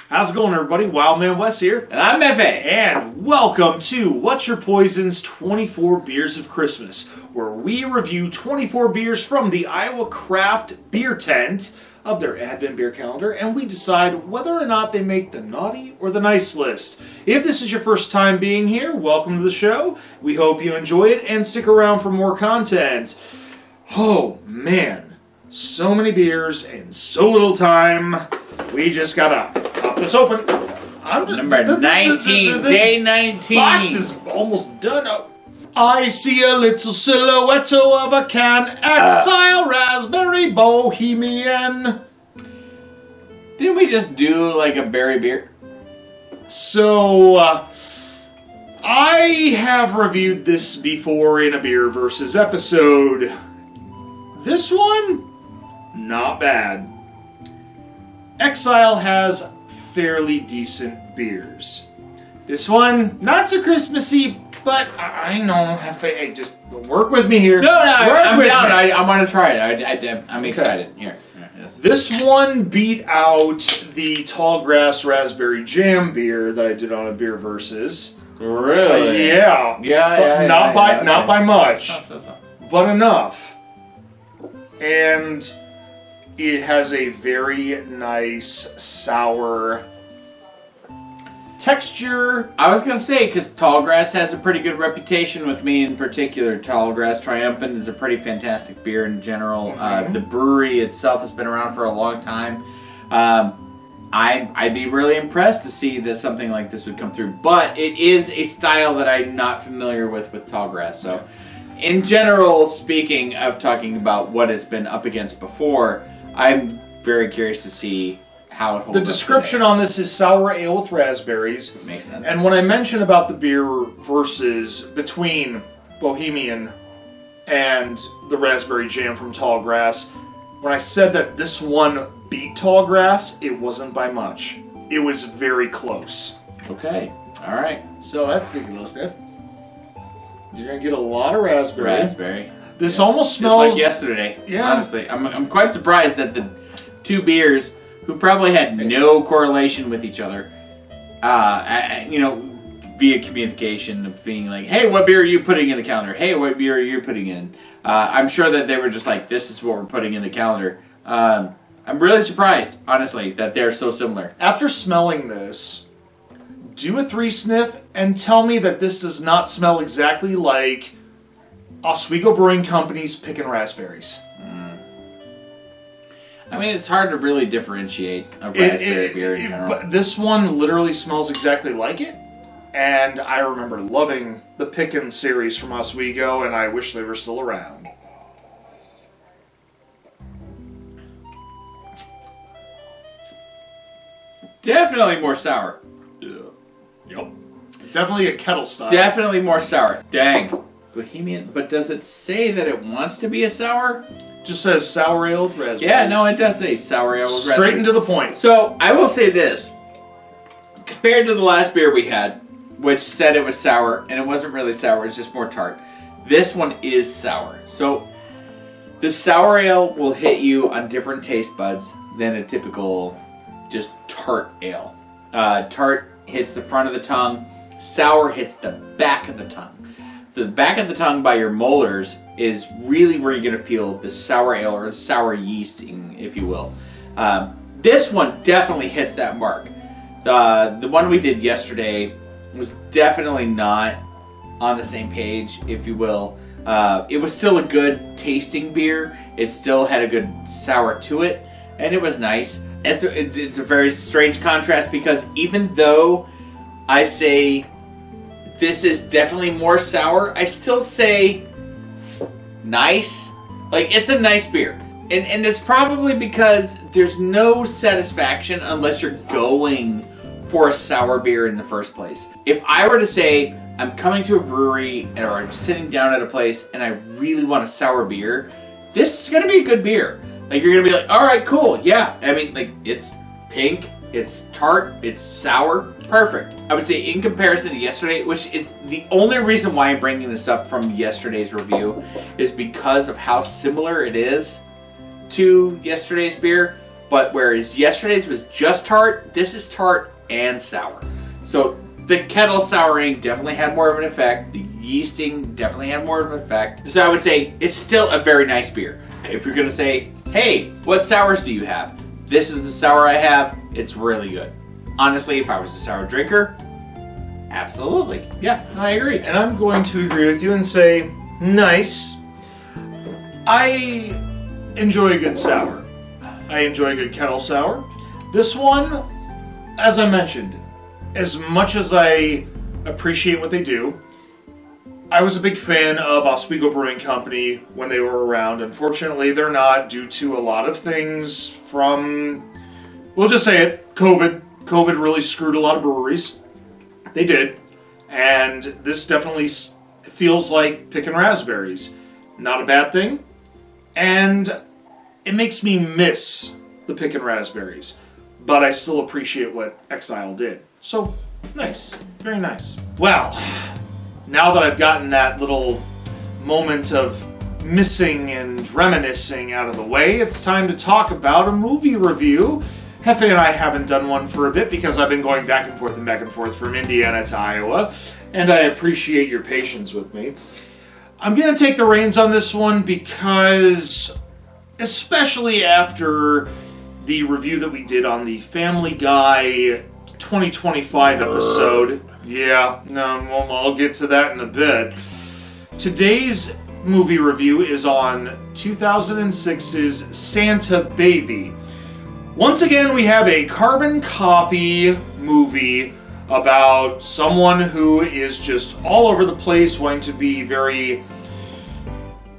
How's it going, everybody? Wildman Wes here. And I'm F.A. And welcome to What's Your Poison's 24 Beers of Christmas, where we review 24 beers from the Iowa Craft Beer Tent of their Advent beer calendar, and we decide whether or not they make the naughty or the nice list. If this is your first time being here, welcome to the show. We hope you enjoy it and stick around for more content. Oh, man. So many beers and so little time. We just gotta pop this open. Number 19, day 19. Box is almost done. I see a little silhouette of a can. Exile Raspberry Bohemian. Didn't we just do like a berry beer? So, I have reviewed this before in a Beer Versus episode. This one, not bad. Exile has fairly decent beers. This one, not so Christmassy, but I know. Hey, just work with me here. No, I'm down. I want to try it. I'm excited. Here. Yes. This one beat out the Tallgrass Raspberry Jam beer that I did on a Beer Versus. Really? Yeah. Not by much, but enough. And it has a very nice sour texture. I was going to say, because Tallgrass has a pretty good reputation with me in particular. Tallgrass Triumphant is a pretty fantastic beer in general. The brewery itself has been around for a long time. I'd be really impressed to see that something like this would come through. But it is a style that I'm not familiar with Tallgrass. So, in general, speaking of talking about what it's been up against before, I'm very curious to see how it holds up. The description on this is sour ale with raspberries. Makes sense. And when I mentioned about the Beer Versus between Bohemian and the Raspberry Jam from Tallgrass, when I said that this one beat Tallgrass, it wasn't by much. It was very close. Okay. All right. So that's the little sniff. You're going to get a lot of raspberry. Raspberry. This almost smells just like yesterday. Yeah. Honestly, I'm quite surprised that the two beers, who probably had no correlation with each other, via communication of being like, "Hey, what beer are you putting in the calendar? Hey, what beer are you putting in?" I'm sure that they were just like, "This is what we're putting in the calendar." I'm really surprised, honestly, that they're so similar. After smelling this, do a 3 sniff and tell me that this does not smell exactly like Oswego Brewing Company's Pickin' Raspberries. I mean, it's hard to really differentiate a raspberry beer in general. But this one literally smells exactly like it. And I remember loving the Pickin' series from Oswego, and I wish they were still around. Definitely more sour. Yep. Definitely a kettle style. Definitely more sour. Dang. Bohemian, but does it say that it wants to be a sour? Just says sour ale with raspberries. Yeah, no, it does say sour ale with raspberries. Straight into the point. So, I will say this. Compared to the last beer we had, which said it was sour, and it wasn't really sour, it's just more tart. This one is sour. So, the sour ale will hit you on different taste buds than a typical just tart ale. Tart hits the front of the tongue. Sour hits the back of the tongue. So the back of the tongue by your molars is really where you're going to feel the sour ale or sour yeasting, if you will. This one definitely hits that mark. The one we did yesterday was definitely not on the same page, if you will. It was still a good tasting beer. It still had a good sour to it, and it was nice. It's a very strange contrast because even though I say this is definitely more sour, I still say nice. Like, it's a nice beer. And it's probably because there's no satisfaction unless you're going for a sour beer in the first place. If I were to say, I'm coming to a brewery or I'm sitting down at a place and I really want a sour beer, this is going to be a good beer. Like, you're going to be like, all right, cool, yeah. I mean, like, it's pink, it's tart, it's sour, perfect. I would say in comparison to yesterday, which is the only reason why I'm bringing this up from yesterday's review, is because of how similar it is to yesterday's beer. But whereas yesterday's was just tart, this is tart and sour. So the kettle souring definitely had more of an effect. The yeasting definitely had more of an effect. So I would say it's still a very nice beer. If you're going to say, hey, what sours do you have? This is the sour I have. It's really good. Honestly, if I was a sour drinker, absolutely. Yeah, I agree. And I'm going to agree with you and say, nice. I enjoy a good sour. I enjoy a good kettle sour. This one, as I mentioned, as much as I appreciate what they do, I was a big fan of Oswego Brewing Company when they were around. Unfortunately, they're not due to a lot of things from, we'll just say it, COVID. COVID really screwed a lot of breweries. They did. And this definitely feels like picking raspberries. Not a bad thing. And it makes me miss the picking raspberries. But I still appreciate what Exile did. So, nice. Very nice. Well, now that I've gotten that little moment of missing and reminiscing out of the way, it's time to talk about a movie review. Hefe and I haven't done one for a bit because I've been going back and forth from Indiana to Iowa, and I appreciate your patience with me. I'm going to take the reins on this one because, especially after the review that we did on the Family Guy 2025 episode. Yeah, no, well, I'll get to that in a bit. Today's movie review is on 2006's Santa Baby. Once again, we have a carbon copy movie about someone who is just all over the place, wanting to be very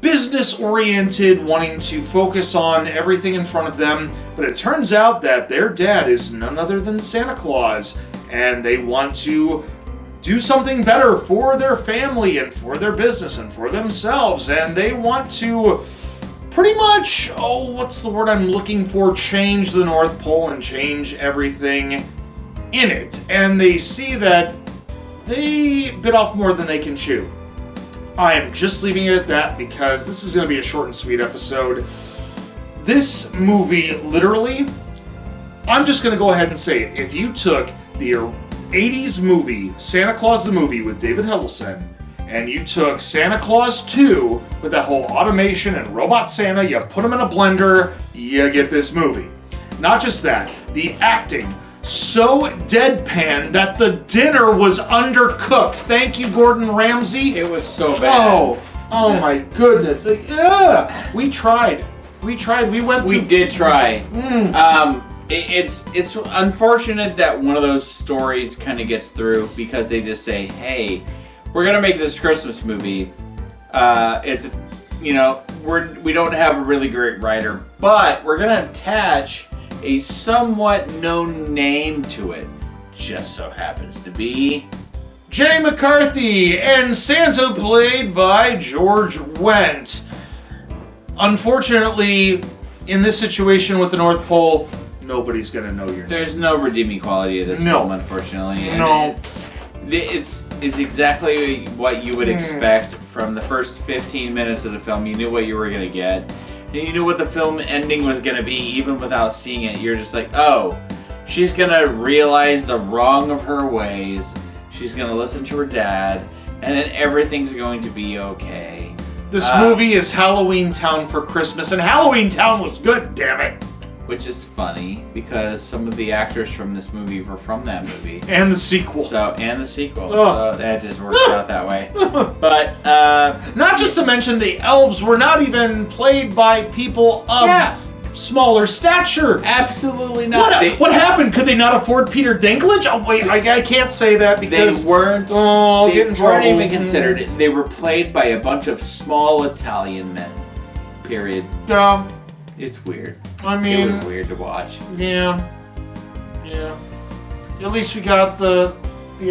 business-oriented, wanting to focus on everything in front of them, but it turns out that their dad is none other than Santa Claus, and they want to do something better for their family and for their business and for themselves, and they want to pretty much, what's the word I'm looking for, change the North Pole and change everything in it. And they see that they bit off more than they can chew. I am just leaving it at that because this is going to be a short and sweet episode. This movie, literally, I'm just going to go ahead and say it. If you took the 80s movie, Santa Claus the Movie with David Huddleston, and you took Santa Claus 2 with that whole automation and robot Santa, you put them in a blender, you get this movie. Not just that, the acting, so deadpan that the dinner was undercooked. Thank you, Gordon Ramsay. It was so bad. Oh my goodness. Like, we tried. We went through. We did try. It's unfortunate that one of those stories kind of gets through because they just say, hey, we're going to make this Christmas movie. It's, we don't have a really great writer, but we're going to attach a somewhat known name to it. Just so happens to be Jenny McCarthy, and Santa played by George Wendt. Unfortunately, in this situation with the North Pole, nobody's going to know your name. There's no redeeming quality of this film, unfortunately. And it's exactly what you would expect from the first 15 minutes of the film. You knew what you were going to get. And you knew what the film ending was going to be, even without seeing it. You're just like, oh, she's going to realize the wrong of her ways. She's going to listen to her dad. And then everything's going to be okay. This movie is Halloween Town for Christmas. And Halloween Town was good, damn it. Which is funny, because some of the actors from this movie were from that movie. And the sequel. So that just works out that way. But, not just to mention, the elves were not even played by people of smaller stature. Absolutely not. What happened? Could they not afford Peter Dinklage? Oh, wait, I can't say that because... They weren't even considered. They were played by a bunch of small Italian men. Period. Yeah. It's weird. I mean, it was weird to watch. Yeah. At least we got the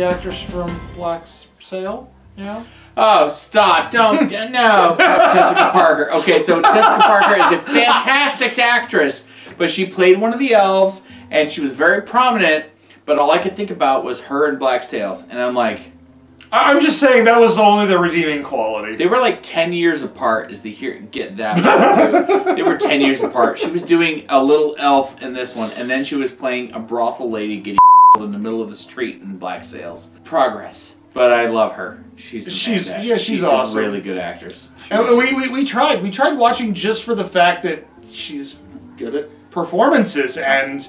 actress from Black Sail. Yeah. Oh, stop! Don't no. Jessica Parker. Okay, so Jessica Parker is a fantastic actress, but she played one of the elves, and she was very prominent. But all I could think about was her and Black Sails, and I'm like, I'm just saying that was only the redeeming quality. They were like 10 years apart as they get that. They were 10 years apart. She was doing a little elf in this one, and then she was playing a brothel lady getting in the middle of the street in black sails. Progress. But I love her. She's awesome. A really good actress. And we tried watching just for the fact that she's good at performances, and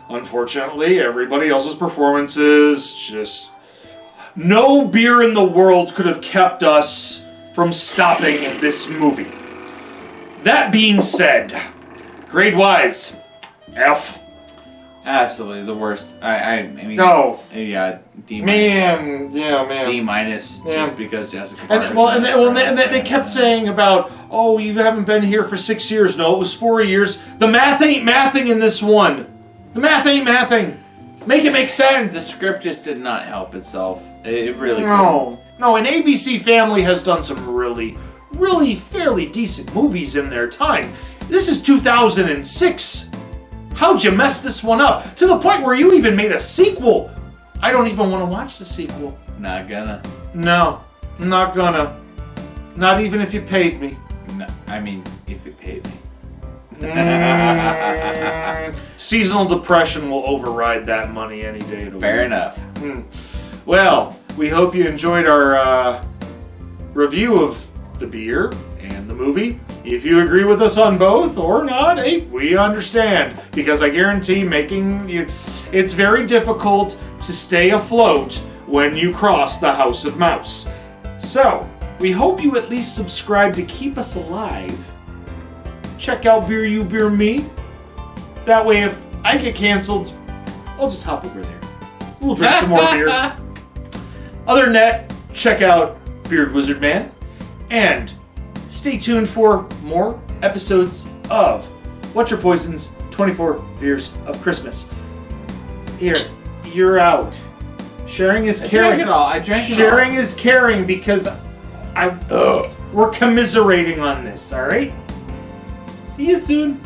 unfortunately everybody else's performances just... No beer in the world could have kept us from stopping this movie. That being said, grade-wise, F. Absolutely the worst. I mean, no. Yeah, D-. Man. D-, just because Jessica Parker's and they kept saying about, oh, you haven't been here for 6 years. No, it was 4 years. The math ain't mathing in this one. The math ain't mathing. Make it make sense. The script just did not help itself. It really no. No, an ABC Family has done some really fairly decent movies in their time. This is 2006. How'd you mess this one up? To the point where you even made a sequel. I don't even want to watch the sequel. Not gonna. No, not gonna. Not even if you paid me. No, I mean, if you paid me. Seasonal depression will override that money any day of the week. Fair enough. Well, we hope you enjoyed our review of the beer and the movie. If you agree with us on both or not, hey, we understand. Because I guarantee it's very difficult to stay afloat when you cross the House of Mouse. So, we hope you at least subscribe to keep us alive. Check out Beer You, Beer Me. That way, if I get canceled, I'll just hop over there. We'll drink some more beer. Other than that, check out Beard Wizard Man. And stay tuned for more episodes of What's Your Poison's 24 Beers of Christmas. Here, you're out. Sharing is caring. I drank it all. Sharing is caring because we're commiserating on this, alright? See you soon.